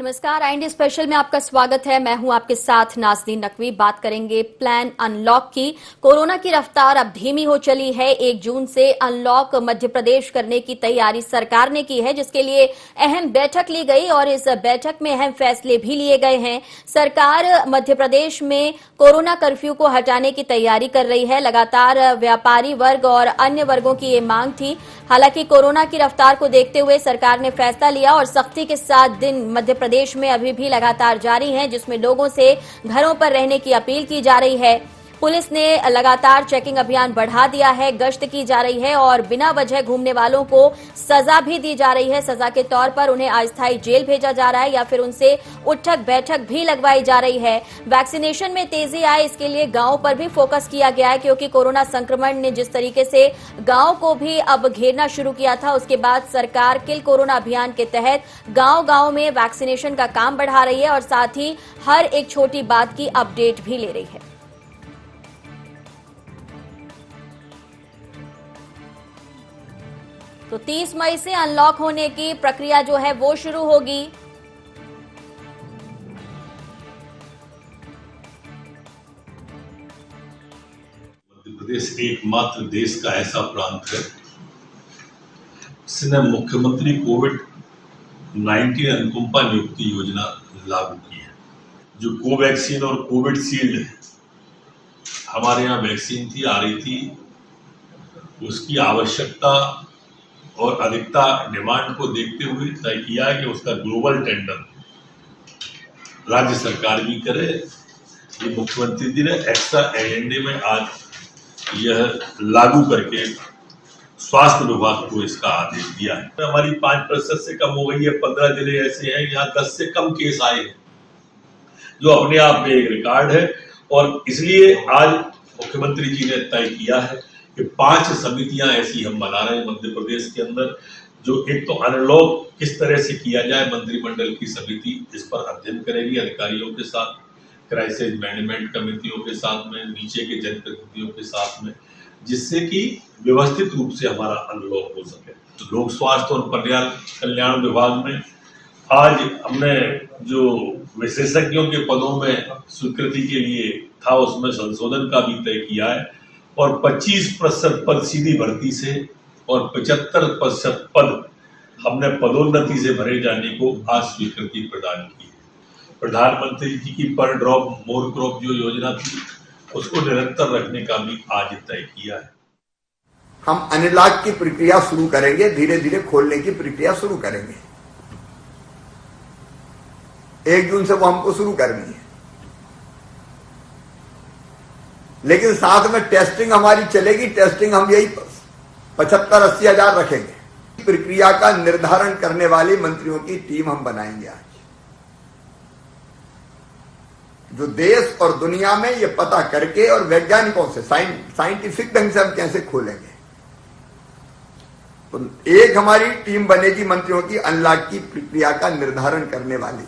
नमस्कार, IND special में आपका स्वागत है। मैं हूं आपके साथ नाज़नीन नकवी। बात करेंगे प्लान अनलॉक की। कोरोना की रफ्तार अब धीमी हो चली है। 1 जून से अनलॉक मध्य प्रदेश करने की तैयारी सरकार ने की है, जिसके लिए अहम बैठक ली गई और इस बैठक में अहम फैसले भी लिए गए हैं। सरकार मध्य प्रदेश में कोरोना कर्फ्यू को हटाने की तैयारी कर रही है। लगातार व्यापारी वर्ग और अन्य वर्गों की ये मांग थी। हालांकि कोरोना की रफ्तार को देखते हुए सरकार ने फैसला लिया और सख्ती के साथ दिन मध्य प्रदेश में अभी भी लगातार जारी हैं, जिसमें लोगों से घरों पर रहने की अपील की जा रही है। पुलिस ने लगातार चेकिंग अभियान बढ़ा दिया है, गश्त की जा रही है और बिना वजह घूमने वालों को सजा भी दी जा रही है। सजा के तौर पर उन्हें अस्थायी जेल भेजा जा रहा है या फिर उनसे उठक बैठक भी लगवाई जा रही है। वैक्सीनेशन में तेजी आए, इसके लिए गांवों पर भी फोकस किया गया है, क्योंकि कोरोना संक्रमण ने जिस तरीके से गांव को भी अब घेरना शुरू किया था, उसके बाद सरकार किल कोरोना अभियान के तहत गांव-गांव में वैक्सीनेशन का काम बढ़ा रही है और साथ ही हर एक छोटी बात की अपडेट भी ले रही है। तो 30 मई से अनलॉक होने की प्रक्रिया जो है वो शुरू होगी। मध्य प्रदेश एकमात्र देश का ऐसा प्रांत है जिसने मुख्यमंत्री कोविड-19 अनुकंपा नियुक्ति योजना लागू की है। जो कोवैक्सीन और कोविडशील्ड है, हमारे यहाँ वैक्सीन थी आ रही थी, उसकी आवश्यकता और अधिकता डिमांड को देखते हुए तय किया है कि उसका ग्लोबल टेंडर राज्य सरकार भी करे। ये मुख्यमंत्री जी ने एक्स्ट्रा एजेंडे में आज यह लागू करके स्वास्थ्य विभाग को इसका आदेश दिया है। हमारी 5% से कम हो गई है। 15 जिले ऐसे हैं यहाँ 10 से कम केस आए हैं, जो अपने आप में एक रिकॉर्ड है। और इसलिए आज मुख्यमंत्री जी ने तय किया है कि 5 समितियां ऐसी हम बना रहे हैं मध्य प्रदेश के अंदर, जो एक तो अनलॉक किस तरह से किया जाए, मंत्रिमंडल की समिति इस पर अध्ययन करेगी अधिकारियों के साथ, क्राइसिस मैनेजमेंट कमेटियों के साथ में, नीचे के जनप्रतिनिधियों के साथ में, जिससे कि व्यवस्थित रूप से हमारा अनलॉक हो सके। तो लोक स्वास्थ्य और परिवार कल्याण विभाग में आज हमने जो विशेषज्ञों के पदों में स्वीकृति के लिए था, उसमें संशोधन का भी तय किया है और 25% पद सीधी भर्ती से और 75% पद हमने पदोन्नति से भरे जाने को आज स्वीकृति प्रदान की है। प्रधानमंत्री जी की पर ड्रॉप मोर क्रॉप जो योजना थी, उसको निरंतर रखने का भी आज तय किया है। हम अनलॉक की प्रक्रिया शुरू करेंगे, धीरे धीरे खोलने की प्रक्रिया शुरू करेंगे। 1 जून से वो हमको शुरू करनी है, लेकिन साथ में टेस्टिंग हमारी चलेगी। टेस्टिंग हम यही 75-80 हजार रखेंगे। प्रक्रिया का निर्धारण करने वाली मंत्रियों की टीम हम बनाएंगे आज, जो देश और दुनिया में ये पता करके और वैज्ञानिकों से साइंटिफिक ढंग से हम कैसे खोलेंगे। तो एक हमारी टीम बनेगी मंत्रियों की अनलॉक की प्रक्रिया का निर्धारण करने वाली।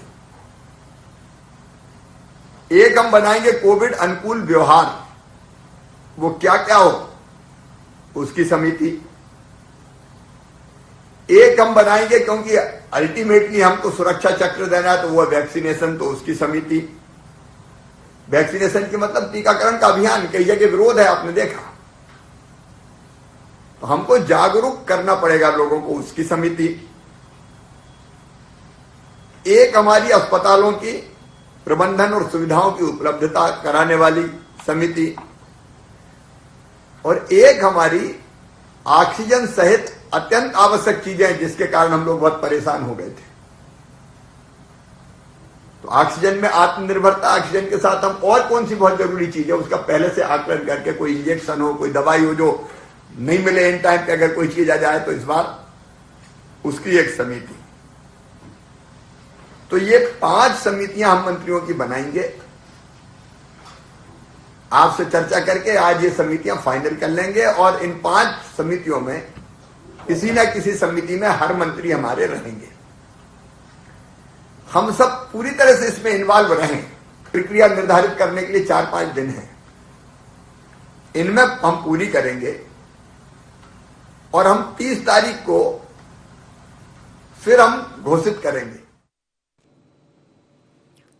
एक हम बनाएंगे कोविड अनुकूल व्यवहार, वो क्या क्या हो उसकी समिति। एक हम बनाएंगे, क्योंकि अल्टीमेटली हमको सुरक्षा चक्र देना है, तो वो वैक्सीनेशन, तो उसकी समिति। वैक्सीनेशन की मतलब टीकाकरण का अभियान, कई जगह विरोध है, आपने देखा, तो हमको जागरूक करना पड़ेगा लोगों को, उसकी समिति। एक हमारी अस्पतालों की प्रबंधन और सुविधाओं की उपलब्धता कराने वाली समिति, और एक हमारी ऑक्सीजन सहित अत्यंत आवश्यक चीजें जिसके कारण हम लोग बहुत परेशान हो गए थे। तो ऑक्सीजन में आत्मनिर्भरता, ऑक्सीजन के साथ हम और कौन सी बहुत जरूरी चीज है उसका पहले से आकलन करके, कोई इंजेक्शन हो, कोई दवाई हो जो नहीं मिले इन टाइम पे, अगर कोई चीज आ जाए तो इस बार उसकी एक समिति। तो ये 5 समितियां हम मंत्रियों की बनाएंगे। आपसे चर्चा करके आज ये समितियां फाइनल कर लेंगे और इन 5 समितियों में किसी न किसी समिति में हर मंत्री हमारे रहेंगे। हम सब पूरी तरह से इसमें इन्वॉल्व रहें। प्रक्रिया निर्धारित करने के लिए 4-5 दिन है, इनमें हम पूरी करेंगे और हम 30 तारीख को फिर हम घोषित करेंगे।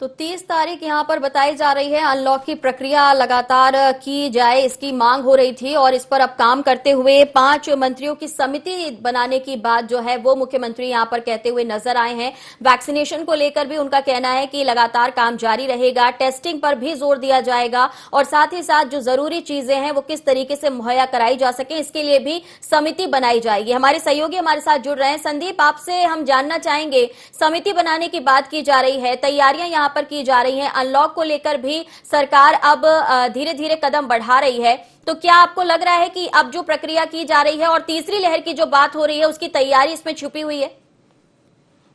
तो 30 तारीख यहां पर बताई जा रही है। अनलॉक की प्रक्रिया लगातार की जाए, इसकी मांग हो रही थी और इस पर अब काम करते हुए 5 मंत्रियों की समिति बनाने की बात जो है वो मुख्यमंत्री यहां पर कहते हुए नजर आए हैं। वैक्सीनेशन को लेकर भी उनका कहना है कि लगातार काम जारी रहेगा, टेस्टिंग पर भी जोर दिया जाएगा और साथ ही साथ जो जरूरी चीजें हैं वो किस तरीके से मुहैया कराई जा सके, इसके लिए भी समिति बनाई जाएगी। हमारे सहयोगी हमारे साथ जुड़ रहे हैं। संदीप, आपसे हम जानना चाहेंगे, समिति बनाने की बात की जा रही है, तैयारियां यहां पर की जा रही हैं, अनलॉक को लेकर भी सरकार अब धीरे धीरे कदम बढ़ा रही है, तो क्या आपको लग रहा है कि अब जो प्रक्रिया की जा रही है और तीसरी लहर की जो बात हो रही है उसकी तैयारी इसमें छुपी हुई है?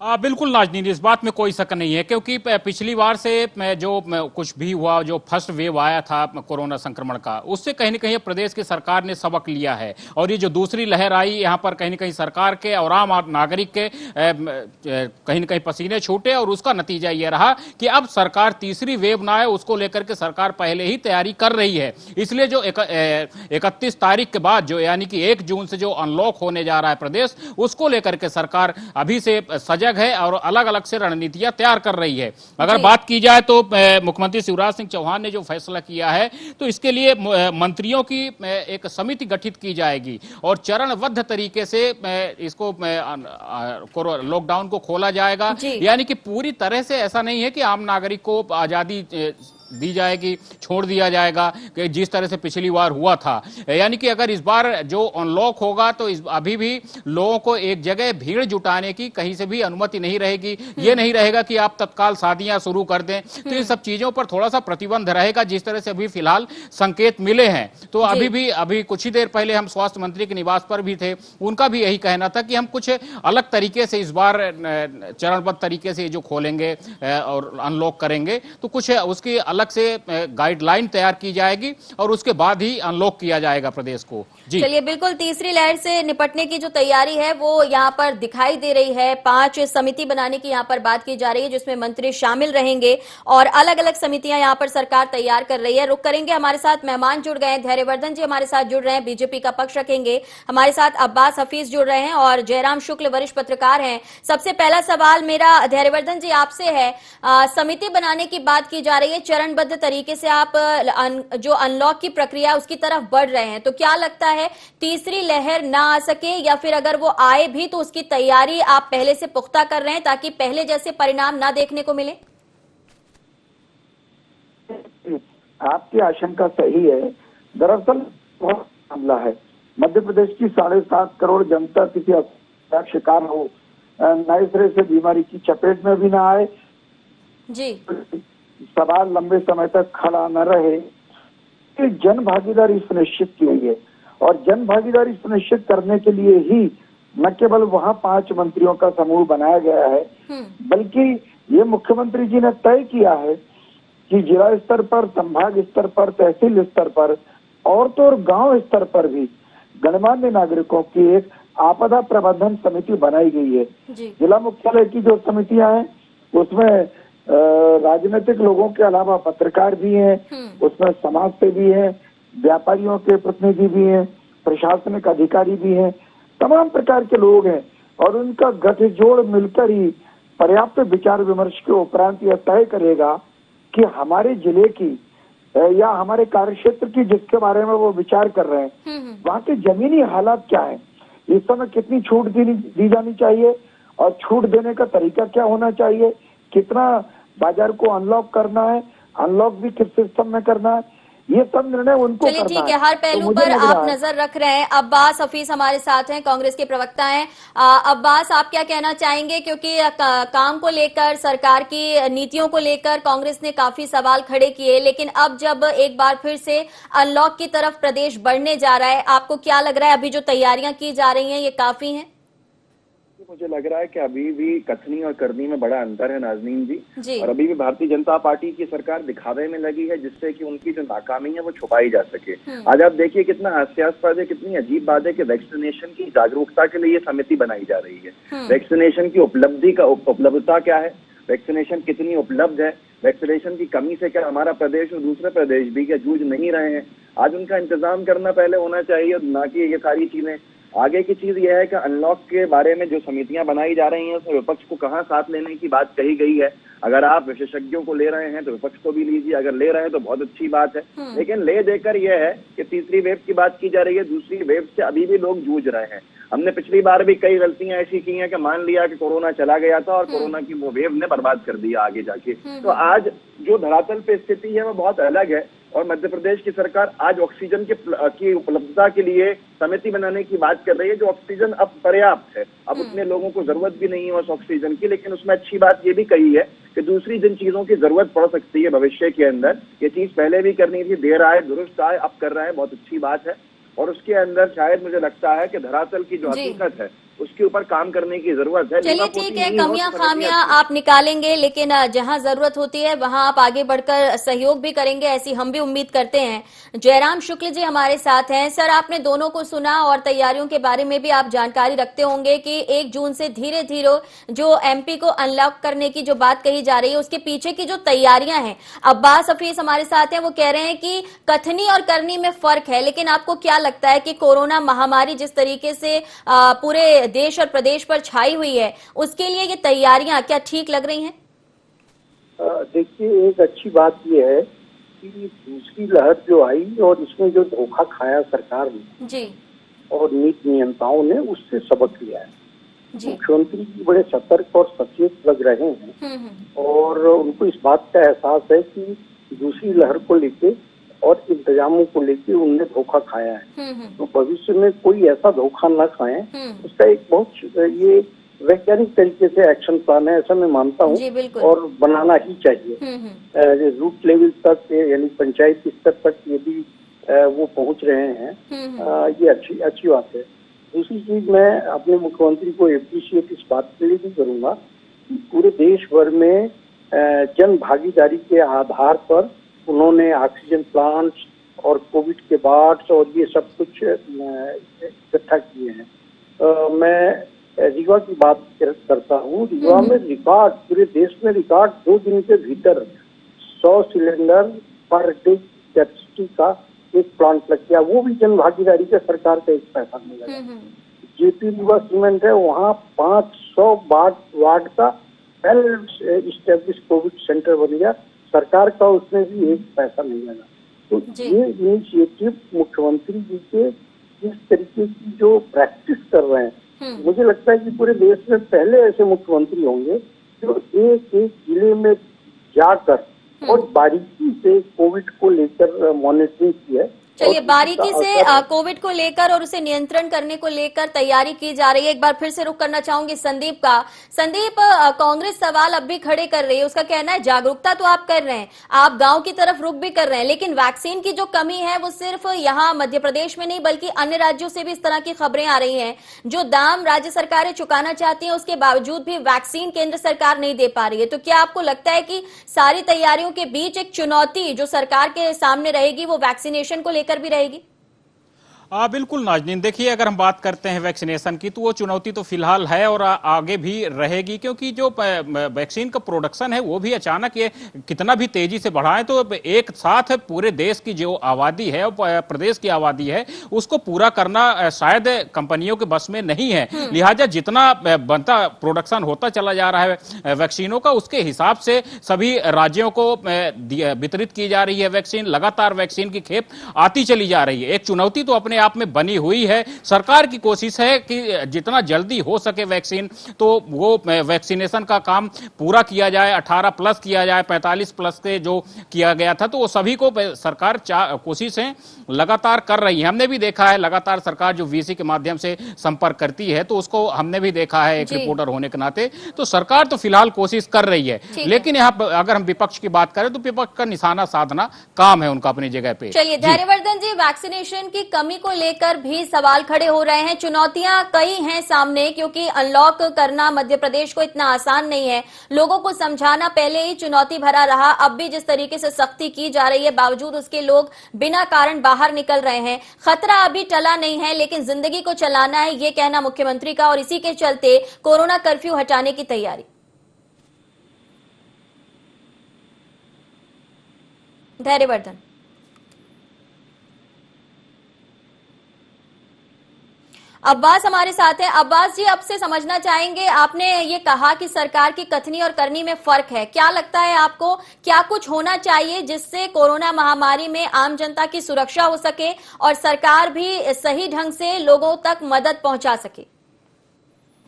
बिल्कुल नाज़नीन, इस बात में कोई शक नहीं है, क्योंकि पिछली बार से जो कुछ भी हुआ, जो फर्स्ट वेव आया था कोरोना संक्रमण का, उससे कहीं न कहीं प्रदेश की सरकार ने सबक लिया है। और ये जो दूसरी लहर आई, यहाँ पर कहीं न कहीं सरकार के और आम नागरिक के कहीं न कहीं पसीने छूटे और उसका नतीजा ये रहा कि अब सरकार तीसरी वेव ना आए उसको लेकर के सरकार पहले ही तैयारी कर रही है। इसलिए जो 31 तारीख के बाद जो यानी कि 1 जून से जो अनलॉक होने जा रहा है प्रदेश, उसको लेकर के सरकार अभी से सजग है और अलग अलग से रणनीतियां तैयार कर रही है। अगर बात की जाए तो मुख्यमंत्री शिवराज सिंह चौहान ने जो फैसला किया है तो इसके लिए मंत्रियों की एक समिति गठित की जाएगी और चरणबद्ध तरीके से इसको लॉकडाउन को खोला जाएगा। यानी कि पूरी तरह से ऐसा नहीं है कि आम नागरिक को आजादी दी जाएगी, छोड़ दिया जाएगा कि जिस तरह से पिछली बार हुआ था। यानी कि अगर इस बार जो अनलॉक होगा तो अभी भी लोगों को एक जगह भीड़ जुटाने की कहीं से भी अनुमति नहीं रहेगी। ये नहीं रहेगा कि आप तत्काल शादियां शुरू कर दें, तो इन सब चीजों पर थोड़ा सा प्रतिबंध रहेगा, जिस तरह से अभी फिलहाल संकेत मिले हैं। तो अभी कुछ ही देर पहले हम स्वास्थ्य मंत्री के निवास पर भी थे, उनका भी यही कहना था कि हम कुछ अलग तरीके से इस बार चरणबद्ध तरीके से जो खोलेंगे और अनलॉक करेंगे, तो कुछ उसकी अलग से गाइडलाइन तैयार की जाएगी और उसके बाद ही अनलॉक किया जाएगा प्रदेश को। जी चलिए, बिल्कुल तीसरी लहर से निपटने की जो तैयारी है वो यहाँ पर दिखाई दे रही है। 5 समिति बनाने की यहाँ पर बात की जा रही है जिसमें मंत्री शामिल रहेंगे और अलग अलग समितियां यहाँ पर सरकार तैयार कर रही है। रुक करेंगे, हमारे साथ मेहमान जुड़ गए हैं, धैर्यवर्धन जी हमारे साथ जुड़ रहे हैं, बीजेपी का पक्ष रखेंगे। हमारे साथ अब्बास हफीज जुड़ रहे हैं और जयराम शुक्ल वरिष्ठ पत्रकार हैं। सबसे पहला सवाल मेरा धैर्यवर्धन जी आपसे है, समिति बनाने की बात की जा रही है, चरणबद्ध तरीके से आप जो अनलॉक की प्रक्रिया उसकी तरफ बढ़ रहे हैं, तो क्या लगता है तीसरी लहर ना आ सके या फिर अगर वो आए भी तो उसकी तैयारी आप पहले से पुख्ता कर रहे हैं ताकि पहले जैसे परिणाम ना देखने को मिले? आपकी आशंका सही है। दरअसल बहुत मामला है, मध्य प्रदेश की 7.5 करोड़ जनता किसी का शिकार हो, नए सिरे से बीमारी की चपेट में भी ना आए जी, सवाल लंबे समय तक खड़ा न रहे, कि जन भागीदारी सुनिश्चित की गई है। और जन भागीदारी सुनिश्चित करने के लिए ही न केवल वहां 5 मंत्रियों का समूह बनाया गया है, बल्कि ये मुख्यमंत्री जी ने तय किया है कि जिला स्तर पर, संभाग स्तर पर, तहसील स्तर पर और तो और गांव स्तर पर भी गणमान्य नागरिकों की एक आपदा प्रबंधन समिति बनाई गई है। जिला मुख्यालय की जो समितियां हैं उसमें राजनीतिक लोगों के अलावा पत्रकार भी हैं, उसमें समाज सेवी हैं, व्यापारियों के प्रतिनिधि भी हैं, प्रशासनिक अधिकारी भी हैं, तमाम प्रकार के लोग हैं और उनका गठजोड़ मिलकर ही पर्याप्त विचार विमर्श के उपरांत यह तय करेगा कि हमारे जिले की या हमारे कार्यक्षेत्र की जिसके बारे में वो विचार कर रहे हैं वहाँ के जमीनी हालात क्या है, इस समय कितनी छूट दी जानी चाहिए और छूट देने का तरीका क्या होना चाहिए, कितना बाजार को अनलॉक करना है, अनलॉक भी किस सिस्टम में करना है, ये सब निर्णय उनको करना है। ठीक है, हर पहलू पर आप नजर रख रहे हैं। अब्बास हफीज हमारे साथ हैं, कांग्रेस के प्रवक्ता हैं। अब्बास, आप क्या कहना चाहेंगे, क्योंकि काम को लेकर, सरकार की नीतियों को लेकर कांग्रेस ने काफी सवाल खड़े किए, लेकिन अब जब एक बार फिर से अनलॉक की तरफ प्रदेश बढ़ने जा रहा है, आपको क्या लग रहा है अभी जो तैयारियां की जा रही हैं ये काफी हैं? मुझे लग रहा है कि अभी भी कथनी और करनी में बड़ा अंतर है नाज़नीन जी, और अभी भी भारतीय जनता पार्टी की सरकार दिखावे में लगी है जिससे कि उनकी जो नाकामी है वो छुपाई जा सके। आज आप देखिए कितना हास्यास्पद है, कितनी अजीब बात है कि वैक्सीनेशन की जागरूकता के लिए ये समिति बनाई जा रही है। वैक्सीनेशन की उपलब्धता क्या है, वैक्सीनेशन कितनी उपलब्ध है, वैक्सीनेशन की कमी से क्या हमारा प्रदेश और दूसरे प्रदेश भी क्या जूझ नहीं रहे हैं। आज उनका इंतजाम करना पहले होना चाहिए, ना कि ये सारी चीजें आगे की चीज यह है कि अनलॉक के बारे में जो समितियां बनाई जा रही हैं उसमें विपक्ष को कहां साथ लेने की बात कही गई है। अगर आप विशेषज्ञों को ले रहे हैं तो विपक्ष को भी लीजिए, अगर ले रहे हैं तो बहुत अच्छी बात है। लेकिन ले देकर यह है कि तीसरी वेव की बात की जा रही है, दूसरी वेव से अभी भी लोग जूझ रहे हैं। हमने पिछली बार भी कई गलतियां ऐसी की हैं कि मान लिया कि कोरोना चला गया था और कोरोना की वो वेव ने बर्बाद कर दिया आगे जाके। तो आज जो धरातल पे स्थिति है वो बहुत अलग है और मध्य प्रदेश की सरकार आज ऑक्सीजन की उपलब्धता के लिए समिति बनाने की बात कर रही है। जो ऑक्सीजन अब पर्याप्त है, अब उतने लोगों को जरूरत भी नहीं है उस ऑक्सीजन की। लेकिन उसमें अच्छी बात ये भी कही है कि दूसरी जिन चीजों की जरूरत पड़ सकती है भविष्य के अंदर, ये चीज पहले भी करनी थी, देर आए दुरुस्त आए, अब कर रहा है, बहुत अच्छी बात है। और उसके अंदर शायद मुझे लगता है कि धरातल की जो हकीकत है उसके ऊपर काम करने की जरूरत है। चलिए ठीक है, कमियां खामियां आप निकालेंगे, लेकिन जहां जरूरत होती है वहां आप आगे बढ़कर सहयोग भी करेंगे, ऐसी हम भी उम्मीद करते हैं। जयराम शुक्ल जी हमारे साथ हैं। सर, आपने दोनों को सुना और तैयारियों के बारे में भी आप जानकारी रखते होंगे कि 1 जून से धीरे धीरे जो एमपी को अनलॉक करने की जो बात कही जा रही है उसके पीछे की जो तैयारियां हैं। अब्बास हफीज हमारे साथ हैं, वो कह रहे हैं कि कथनी और करनी में फर्क है। लेकिन आपको क्या लगता है कि कोरोना महामारी जिस तरीके से पूरे देश और प्रदेश पर छाई हुई है, उसके लिए ये तैयारियां क्या ठीक लग रही हैं? देखिए, एक अच्छी बात यह है कि दूसरी लहर जो आई और इसमें जो धोखा खाया सरकार ने जी और नीति नियंताओं ने, उससे सबक लिया है। मुख्यमंत्री जी बड़े सतर्क और सचेत लग रहे हैं और उनको इस बात का एहसास है कि दूसरी लहर को लेके और इंतजामों को लेके उनने धोखा खाया है। तो भविष्य में कोई ऐसा धोखा न खाएं, उसका एक बहुत ये वैज्ञानिक तरीके से एक्शन प्लान है, ऐसा मैं मानता हूँ और बनाना ही चाहिए। रूट लेवल तक यानी पंचायत स्तर तक ये भी वो पहुंच रहे हैं, ये अच्छी बात है। दूसरी चीज, मैं अपने मुख्यमंत्री को एप्रिशिएट इस बात के लिए भी करूंगा कि पूरे देश भर में जन भागीदारी के आधार पर उन्होंने ऑक्सीजन प्लांट्स और कोविड के वार्ड्स और ये सब कुछ इकट्ठा किए हैं। मैं रीवा की बात करता हूँ। रीवा में रिकॉर्ड, पूरे देश में रिकॉर्ड 2 दिन के भीतर 100 सिलेंडर पर डे कैपेसिटी का एक प्लांट लग गया, वो भी जन भागीदारी का, सरकार का एक पैसा नहीं लगा। जेपी रीवा सीमेंट है, वहाँ 500 वार्ड का वेल इस्टेब्लिश कोविड सेंटर बन गया, सरकार का उसमें भी एक पैसा नहीं लगा। तो ये इनिशिएटिव मुख्यमंत्री जी के इस तरीके की जो प्रैक्टिस कर रहे हैं, मुझे लगता है कि पूरे देश में पहले ऐसे मुख्यमंत्री होंगे जो एक एक जिले में जाकर और बारीकी से कोविड को लेकर मॉनिटरिंग की है। चलिए, बारीकी से कोविड को लेकर और उसे नियंत्रण करने को लेकर तैयारी की जा रही है। एक बार फिर से रुख करना चाहूंगी संदीप का। संदीप, कांग्रेस सवाल अब भी खड़े कर रही है, उसका कहना है जागरूकता तो आप कर रहे हैं, आप गांव की तरफ रुख भी कर रहे हैं, लेकिन वैक्सीन की जो कमी है वो सिर्फ यहाँ मध्य प्रदेश में नहीं बल्कि अन्य राज्यों से भी इस तरह की खबरें आ रही हैं। जो दाम राज्य सरकारें चुकाना चाहती हैं उसके बावजूद भी वैक्सीन केंद्र सरकार नहीं दे पा रही है। तो क्या आपको लगता है कि सारी तैयारियों के बीच एक चुनौती जो सरकार के सामने रहेगी वो वैक्सीनेशन को कर भी रहेगी? बिल्कुल नाजनीन, देखिए अगर हम बात करते हैं वैक्सीनेशन की तो वो चुनौती तो फिलहाल है और आगे भी रहेगी, क्योंकि जो वैक्सीन का प्रोडक्शन है वो भी अचानक ये कितना भी तेजी से बढ़ाएं तो एक साथ पूरे देश की जो आबादी है और प्रदेश की आबादी है उसको पूरा करना शायद कंपनियों के बस में नहीं है। लिहाजा जितना बनता प्रोडक्शन होता चला जा रहा है वैक्सीनों का, उसके हिसाब से सभी राज्यों को वितरित की जा रही है वैक्सीन, लगातार वैक्सीन की खेप आती चली जा रही है। एक चुनौती तो अपने आप में बनी हुई है। सरकार की कोशिश है कि जितना जल्दी हो सके वैक्सीन, तो वो वैक्सीनेशन का काम पूरा किया जाए, 18+ किया जाए, 45+ के जो किया गया था तो वो सभी को सरकार कोशिशें लगातार कर रही है। हमने भी देखा है लगातार सरकार जो वीसी के माध्यम से संपर्क करती है तो उसको हमने भी देखा है एक रिपोर्टर होने के नाते। तो सरकार तो फिलहाल कोशिश कर रही है, लेकिन यहाँ अगर हम विपक्ष की बात करें तो विपक्ष का निशाना साधना काम है उनका अपनी जगह पे। चलिए धैर्यवर्धन जी, वैक्सीनेशन की कमी को लेकर भी सवाल खड़े हो रहे हैं, चुनौतियां कई हैं सामने, क्योंकि अनलॉक करना मध्य प्रदेश को इतना आसान नहीं है। लोगों को समझाना पहले ही चुनौती भरा रहा, अब भी जिस तरीके से सख्ती की जा रही है बावजूद उसके लोग बिना कारण बाहर निकल रहे हैं। खतरा अभी टला नहीं है, लेकिन जिंदगी को चलाना है, ये कहना मुख्यमंत्री का, और इसी के चलते कोरोना कर्फ्यू हटाने की तैयारी। धैर्यवर्धन, अब्बास हमारे साथ हैं। अब्बास जी, अब से समझना चाहेंगे, आपने ये कहा कि सरकार की कथनी और करनी में फर्क है। क्या लगता है आपको, क्या कुछ होना चाहिए जिससे कोरोना महामारी में आम जनता की सुरक्षा हो सके और सरकार भी सही ढंग से लोगों तक मदद पहुंचा सके?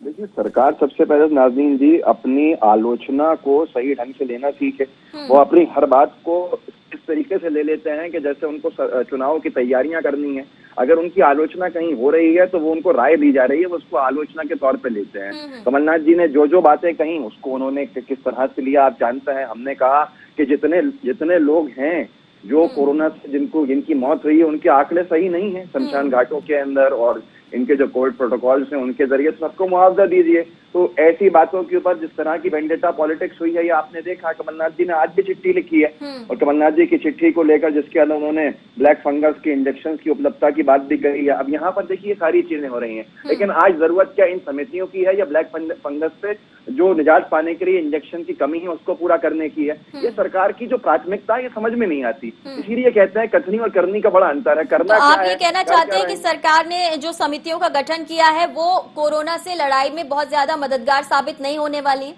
देखिए, सरकार सबसे पहले नाज़नीन जी अपनी आलोचना को सही ढंग से लेना सीखे। वो अपनी हर बात को इस तरीके से ले लेते हैं कि जैसे उनको चुनाव की तैयारियां करनी है। अगर उनकी आलोचना कहीं हो रही है तो वो उनको राय दी जा रही है, वो उसको आलोचना के तौर पे लेते हैं। कमलनाथ जी ने जो जो बातें कही उसको उन्होंने किस तरह से लिया आप जानते हैं। हमने कहा कि जितने लोग हैं जो कोरोना से जिनकी मौत हुई है उनके आंकड़े सही नहीं है शमशान घाटों के अंदर, और इनके जो कोविड प्रोटोकॉल्स हैं उनके जरिए सबको मुआवजा दीजिए। तो ऐसी बातों के ऊपर जिस तरह की वेंडेटा पॉलिटिक्स हुई है ये आपने देखा। कमलनाथ जी ने आज भी चिट्ठी लिखी है और कमलनाथ जी की चिट्ठी को लेकर जिसके अंदर उन्होंने ब्लैक फंगस के इंजेक्शन की उपलब्धता की बात भी कही है। अब यहाँ पर देखिए सारी चीजें हो रही हैं, लेकिन आज जरूरत क्या इन समितियों की है या ब्लैक फंगस से जो निजात पाने के लिए इंजेक्शन की कमी है उसको पूरा करने की है? ये सरकार की जो प्राथमिकता है ये समझ में नहीं आती। इसीलिए कहते हैं कथनी और करनी का बड़ा अंतर है। करना तो क्या आप ये है, कहना चाहते हैं कि सरकार ने जो समितियों का गठन किया है वो कोरोना से लड़ाई में बहुत ज्यादा मददगार साबित नहीं होने वाली?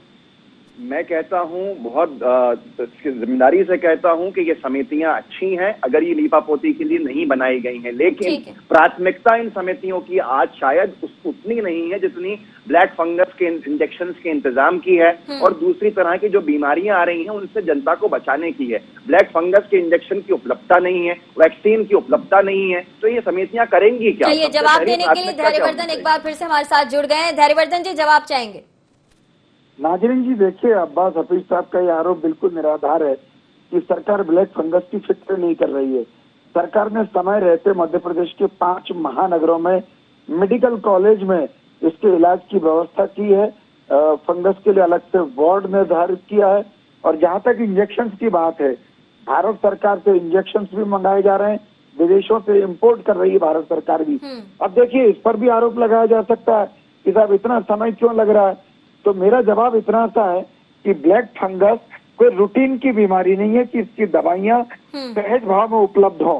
मैं कहता हूं, बहुत जिम्मेदारी से कहता हूं कि ये समितियां अच्छी हैं अगर ये लीपापोती के लिए नहीं बनाई गई हैं, लेकिन प्राथमिकता इन समितियों की आज शायद उतनी नहीं है जितनी ब्लैक फंगस के इंजेक्शन के इंतजाम की है और दूसरी तरह की जो बीमारियां आ रही हैं उनसे जनता को बचाने की है। ब्लैक फंगस के इंजेक्शन की उपलब्धता नहीं है, वैक्सीन की उपलब्धता नहीं है, तो ये समितियां करेंगी क्या? चलिए, जवाब देने के लिए धैर्यवर्धन एक बार फिर से हमारे साथ जुड़ गए हैं। धैर्यवर्धन जी, जवाब चाहेंगे? नाजरीन जी, देखिए, अब्बास हफीज साहब का ये आरोप बिल्कुल निराधार है कि सरकार ब्लैक फंगस की फिक्र नहीं कर रही है। सरकार ने समय रहते मध्य प्रदेश के 5 महानगरों में मेडिकल कॉलेज में इसके इलाज की व्यवस्था की है। फंगस के लिए अलग से वार्ड निर्धारित किया है। और जहां तक इंजेक्शन की बात है, भारत सरकार से इंजेक्शन भी मंगाए जा रहे हैं, विदेशों से इम्पोर्ट कर रही है भारत सरकार भी। अब देखिए, इस पर भी आरोप लगाया जा सकता है कि साहब इतना समय क्यों लग रहा है। तो मेरा जवाब इतना सा है कि ब्लैक फंगस कोई रूटीन की बीमारी नहीं है कि इसकी दवाइयां सहज भाव में उपलब्ध हो।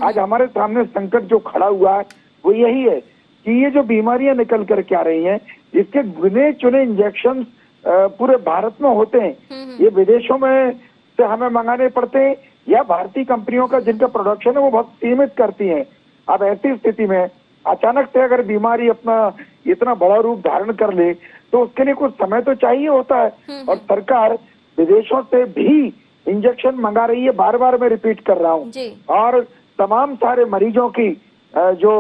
आज हमारे सामने संकट जो खड़ा हुआ है वो यही है कि ये जो बीमारियां निकल करके आ रही हैं, इसके गिने चुने इंजेक्शन पूरे भारत में होते हैं। ये विदेशों में से हमें मंगाने पड़ते हैं या भारतीय कंपनियों का जिनका प्रोडक्शन है वो बहुत सीमित करती हैं। अब ऐसी स्थिति में अचानक से अगर बीमारी अपना इतना बड़ा रूप धारण कर ले तो उसके लिए कुछ समय तो चाहिए होता है। और सरकार विदेशों से भी इंजेक्शन मंगा रही है, बार बार मैं रिपीट कर रहा हूँ। और तमाम सारे मरीजों की जो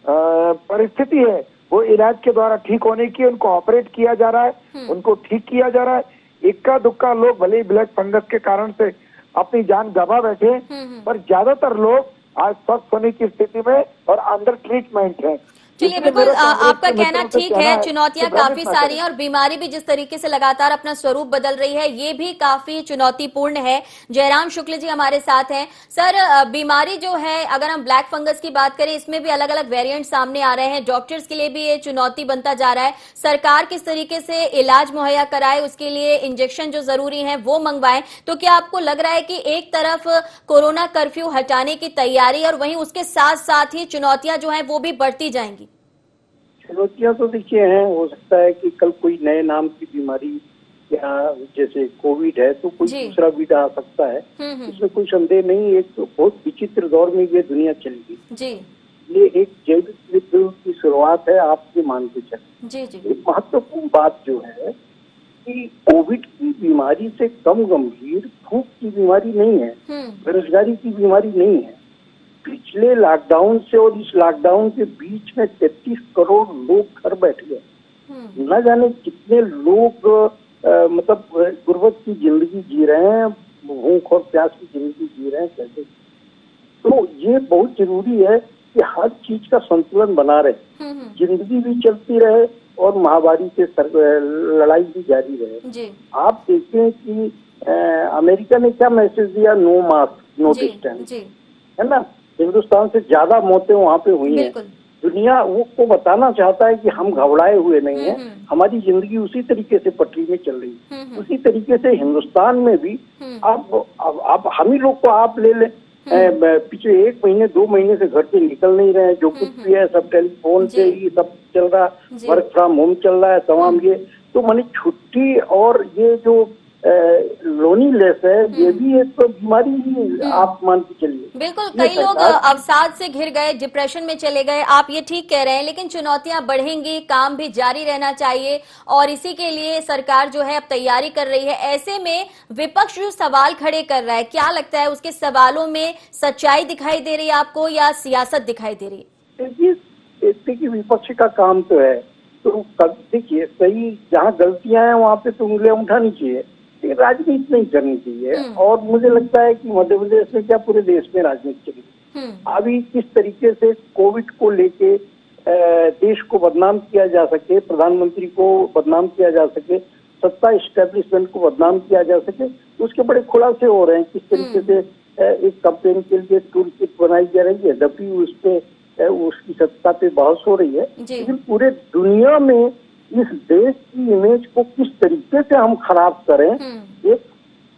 परिस्थिति है वो इलाज के द्वारा ठीक होने की, उनको ऑपरेट किया जा रहा है, उनको ठीक किया जा रहा है। इक्का दुक्का लोग भले ही ब्लैक फंगस के कारण से अपनी जान गंवा बैठे, पर ज्यादातर लोग आज स्वस्थ होने की स्थिति में और अंडर ट्रीटमेंट है। चलिए, बिल्कुल आपका कहना ठीक है, चुनौतियां काफी सारी हैं और बीमारी भी जिस तरीके से लगातार अपना स्वरूप बदल रही है ये भी काफी चुनौतीपूर्ण है। जयराम शुक्ल जी हमारे साथ हैं। सर, बीमारी जो है, अगर हम ब्लैक फंगस की बात करें, इसमें भी अलग अलग वेरिएंट सामने आ रहे हैं। डॉक्टर्स के लिए भी ये चुनौती बनता जा रहा है। सरकार किस तरीके से इलाज मुहैया कराए, उसके लिए इंजेक्शन जो जरूरी है वो मंगवाएं। तो क्या आपको लग रहा है कि एक तरफ कोरोना कर्फ्यू हटाने की तैयारी और वहीं उसके साथ साथ ही चुनौतियां जो है वो भी बढ़ती जाएंगी? चुनौतियां तो देखिए हैं, हो सकता है कि कल कोई नए नाम की बीमारी या जैसे कोविड है तो कोई दूसरा भी आ सकता है, इसमें कोई संदेह नहीं। एक तो बहुत विचित्र दौर में ये दुनिया चली गई। ये एक जैविक युद्ध की शुरुआत है, आपके मान के चले। एक महत्वपूर्ण बात जो है कि कोविड की बीमारी से कम गंभीर भूख की बीमारी नहीं है, बेरोजगारी की बीमारी नहीं है। पिछले लॉकडाउन से और इस लॉकडाउन के बीच में 33 करोड़ लोग घर बैठ गए। न जाने कितने लोग मतलब गुर्बत की जिंदगी जी रहे हैं, भूख और प्यास की जिंदगी जी रहे हैं कैसे। तो ये बहुत जरूरी है कि हर चीज का संतुलन बना रहे, जिंदगी भी चलती रहे और महामारी से लड़ाई भी जारी रहे। आप देखें कि अमेरिका ने क्या मैसेज दिया, नो मास्क नो डिस्टेंस, है ना। हिंदुस्तान से ज्यादा मौतें वहाँ पे हुई हैं। दुनिया वो को बताना चाहता है कि हम घबराए हुए नहीं हैं, हमारी जिंदगी उसी तरीके से पटरी में चल रही है। उसी तरीके से हिंदुस्तान में भी अब हम ही लोग को आप ले लें, पिछले 1 महीने 2 महीने से घर से निकल नहीं रहे हैं। जो कुछ भी है सब टेलीफोन से ही सब चल रहा, वर्क फ्रॉम होम चल रहा है तमाम ये। तो माने छुट्टी और ये जो लोनीलेस है ये भी एक तो बीमारी ही आप मान के चलिए। बिल्कुल, कई लोग अवसाद से घिर गए, डिप्रेशन में चले गए, आप ये ठीक कह रहे हैं, लेकिन चुनौतियां बढ़ेंगी, काम भी जारी रहना चाहिए और इसी के लिए सरकार जो है अब तैयारी कर रही है। ऐसे में विपक्ष जो सवाल खड़े कर रहा है, क्या लगता है उसके सवालों में सच्चाई दिखाई दे रही है आपको या सियासत दिखाई दे रही है? देखिए विपक्ष का काम तो है, तो देखिए सही जहाँ गलतियां हैं वहाँ पे तो उंगलियां उठानी चाहिए, लेकिन राजनीति नहीं करनी चाहिए। और मुझे लगता है कि मध्य प्रदेश में क्या पूरे देश में राजनीति चली। अभी किस तरीके से कोविड को लेके देश को बदनाम किया जा सके, प्रधानमंत्री को बदनाम किया जा सके, सत्ता एस्टेब्लिशमेंट को बदनाम किया जा सके, उसके बड़े खुलासे हो रहे हैं। किस तरीके से एक कैंपेन के लिए टूल किट बनाई जा रही है, जबकि उस पे उसकी सत्ता पे बहस हो रही है। लेकिन पूरे दुनिया में इस देश की इमेज को किस तरीके से हम खराब करें, एक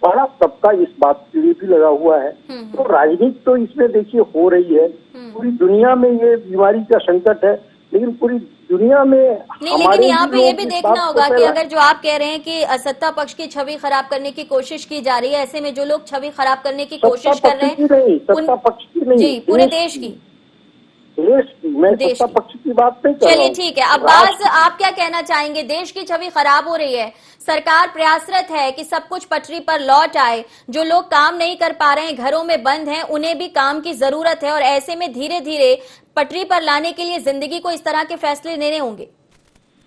बड़ा तबका इस बात के लिए भी लगा हुआ है। तो राजनीति तो इसमें देखिए हो रही है, पूरी दुनिया में ये बीमारी का संकट है, लेकिन पूरी दुनिया में नहीं, लेकिन यहाँ पे ये भी देखना होगा कि अगर जो आप कह रहे हैं कि सत्ता पक्ष की छवि खराब करने की कोशिश की जा रही है, ऐसे में जो लोग छवि खराब करने की कोशिश कर रहे हैं, सत्ता पक्ष की नहीं, जी पूरे देश की, मैं सत्ता पक्ष की बात नहीं कर रहा हूं। चलिए ठीक है, अब्बास आप क्या कहना चाहेंगे? देश की छवि खराब हो रही है, सरकार प्रयासरत है कि सब कुछ पटरी पर लौट आए, जो लोग काम नहीं कर पा रहे हैं, घरों में बंद हैं, उन्हें भी काम की जरूरत है और ऐसे में धीरे धीरे पटरी पर लाने के लिए जिंदगी को इस तरह के फैसले लेने होंगे।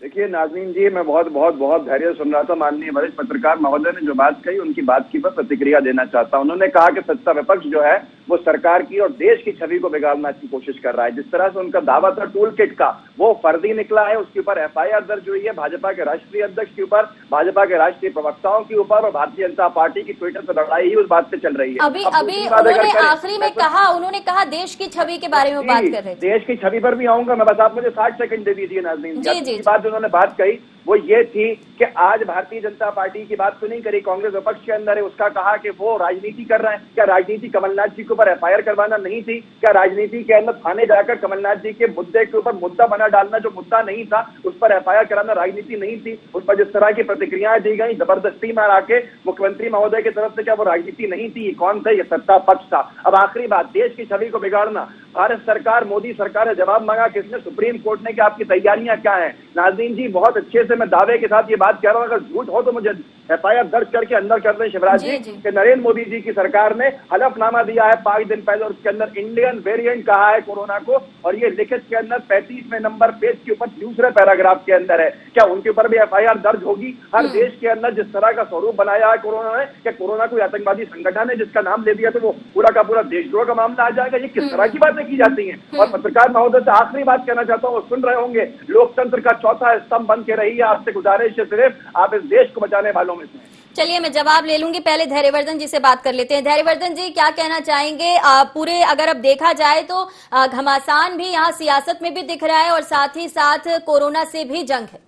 देखिए नाज़नीन जी, मैं बहुत धैर्य सुन रहा था। माननीय वरिष्ठ पत्रकार महोदय ने जो बात कही उनकी बात की पर प्रतिक्रिया देना चाहता हूं। उन्होंने कहा कि सत्ता विपक्ष जो है वो सरकार की और देश की छवि को बिगाड़ने की कोशिश कर रहा है। जिस तरह से उनका दावा था टूल किट का, वो फर्जी निकला है। उसके ऊपर FIR दर्ज हुई है भाजपा के राष्ट्रीय अध्यक्ष के ऊपर, भाजपा के राष्ट्रीय प्रवक्ताओं के ऊपर, और भारतीय जनता पार्टी की ट्विटर पर लड़ाई ही उस बात से चल रही है। अभी उन्होंने आखिरी में कहा, उन्होंने कहा देश की छवि के बारे में बात कर रहे थे। देश की छवि पर भी आऊंगा मैं, बस आप मुझे 60 सेकंड दे दीजिए नाज़नीन जी। बात उन्होंने बात कही वो ये थी कि आज भारतीय जनता पार्टी की बात तो नहीं करी, कांग्रेस विपक्ष के अंदर है, उसका कहा कि वो राजनीति कर रहे हैं। क्या राजनीति कमलनाथ जी के ऊपर FIR करवाना नहीं थी? क्या राजनीति के अंदर थाने जाकर कमलनाथ जी के मुद्दे के ऊपर मुद्दा बना डालना जो मुद्दा नहीं था उस पर FIR कराना राजनीति नहीं थी? उस पर जिस तरह की प्रतिक्रियाएं दी गई जबरदस्ती में आके मुख्यमंत्री महोदय की तरफ से, क्या वो राजनीति नहीं थी? कौन थे? ये सत्ता पक्ष था। अब आखिरी बात, देश की छवि को बिगाड़ना, भारत सरकार, मोदी सरकार ने जवाब मांगा किसने? सुप्रीम कोर्ट ने कि आपकी तैयारियां क्या है? नाज़नीन जी बहुत अच्छे से मैं दावे के साथ ये बात कह रहा हूं, अगर झूठ हो तो मुझे FIR दर्ज करके अंदर कर दें शिवराज जी कि नरेंद्र मोदी जी की सरकार ने हलफनामा दिया है 5 दिन पहले और उसके अंदर इंडियन वेरिएंट कहा है कोरोना को, और ये लिखित के अंदर 35वें नंबर पेज के ऊपर दूसरे पैराग्राफ के अंदर है। क्या उनके ऊपर भी FIR दर्ज होगी? हर देश के अंदर जिस तरह का स्वरूप बनाया है कोरोना ने, क्या कोरोना कोई आतंकवादी संगठन है जिसका नाम ले दिया तो वो पूरा का पूरा देशद्रोह का मामला आ जाएगा? ये किस तरह की बातें की जाती हैं? और पत्रकार महोदय से आखिरी बात कहना चाहता हूँ, सुन रहे होंगे, लोकतंत्र का चौथा स्तंभ बन के रही है, आपसे गुजारिश है सिर्फ आप इस देश को बचाने वालों में से। चलिए मैं जवाब ले लूंगी, पहले धैर्यवर्धन जी से बात कर लेते हैं। धैर्यवर्धन जी क्या कहना चाहेंगे? पूरे अगर अब देखा जाए तो घमासान भी यहाँ सियासत में भी दिख रहा है और साथ ही साथ कोरोना से भी जंग है।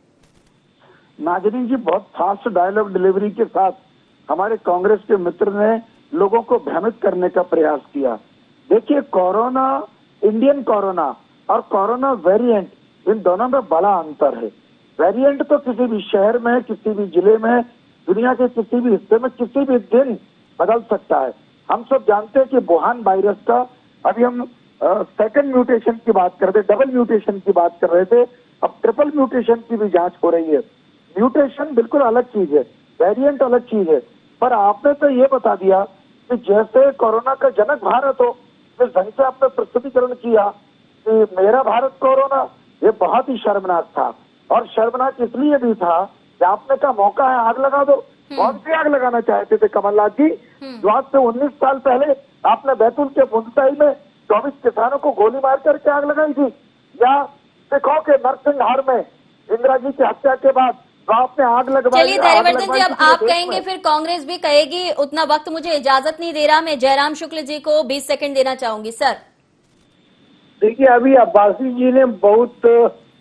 नाज़रीन जी बहुत फास्ट डायलॉग डिलीवरी के साथ हमारे कांग्रेस के मित्र ने लोगों को भ्रमित करने का प्रयास किया। देखिए कोरोना, इंडियन कोरोना और कोरोना वेरिएंट, इन दोनों में बड़ा अंतर है। वेरिएंट तो किसी भी शहर में, किसी भी जिले में, दुनिया के किसी भी हिस्से में किसी भी दिन बदल सकता है। हम सब जानते हैं कि वुहान वायरस का, अभी हम सेकंड म्यूटेशन की बात कर रहे थे, डबल म्यूटेशन की बात कर रहे थे, अब ट्रिपल म्यूटेशन की भी जांच हो रही है। म्यूटेशन बिल्कुल अलग चीज है, वेरिएंट अलग चीज है। पर आपने तो ये बता दिया कि जैसे कोरोना का जनक भारत हो, जिस ढंग से आपने प्रस्तुतिकरण किया कि मेरा भारत कोरोना, ये बहुत ही शर्मनाक था। और शर्मनाक इसलिए भी था कि आपने कहा मौका है आग लगा दो। कौन सी आग लगाना चाहते थे कमलनाथ जी? जो आज से 19 साल पहले आपने बैतूल के मुंतई में 24 किसानों को गोली मार करके आग लगाई थी, या सिखों के नरसिंहहार में इंदिरा जी की हत्या के बाद तो आपने आग लगवाई। चलिए धैर्यवर्धन जी, अब आप कहेंगे फिर कांग्रेस भी कहेगी, उतना वक्त मुझे इजाजत नहीं दे रहा। मैं जयराम शुक्ल जी को 20 सेकंड देना चाहूंगी। सर देखिए अभी अब्बासी जी ने बहुत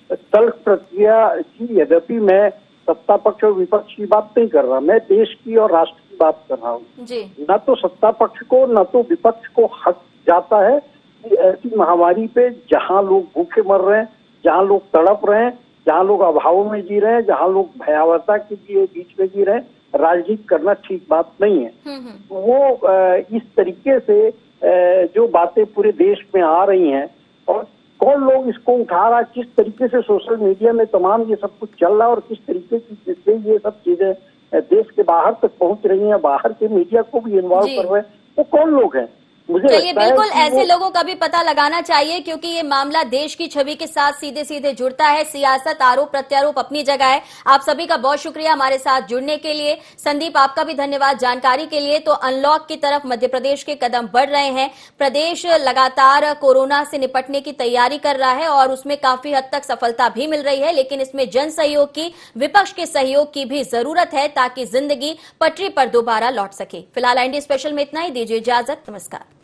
तल्ख प्रक्रिया की, यद्यपि मैं सत्ता पक्ष और विपक्ष की बात नहीं कर रहा, मैं देश की और राष्ट्र की बात कर रहा हूँ जी। न तो सत्ता पक्ष को न तो विपक्ष को हक जाता है कि ऐसी महामारी पे जहाँ लोग भूखे मर रहे हैं, जहाँ लोग तड़प रहे हैं, जहाँ लोग अभाव में जी रहे हैं, जहाँ लोग भयावहता के बीच में जी रहे हैं, राजनीति करना ठीक बात नहीं है। वो इस तरीके से जो बातें पूरे देश में आ रही हैं और कौन लोग इसको उठा रहा है, किस तरीके से सोशल मीडिया में तमाम ये सब कुछ चल रहा है और किस तरीके से ये सब चीजें देश के बाहर तक पहुंच रही हैं, बाहर के मीडिया को भी इन्वॉल्व कर रहे हैं, वो कौन लोग हैं? मुझे चलिए, बिल्कुल ऐसे लोगों का भी पता लगाना चाहिए, क्योंकि ये मामला देश की छवि के साथ सीधे सीधे जुड़ता है। सियासत, आरोप प्रत्यारोप अपनी जगह है। आप सभी का बहुत शुक्रिया हमारे साथ जुड़ने के लिए। संदीप, आपका भी धन्यवाद जानकारी के लिए। तो अनलॉक की तरफ मध्य प्रदेश के कदम बढ़ रहे हैं। प्रदेश लगातार कोरोना से निपटने की तैयारी कर रहा है और उसमें काफी हद तक सफलता भी मिल रही है, लेकिन इसमें जन सहयोग की, विपक्ष के सहयोग की भी जरूरत है ताकि जिंदगी पटरी पर दोबारा लौट सके। फिलहाल IND स्पेशल में इतना ही। दीजिए इजाजत। नमस्कार।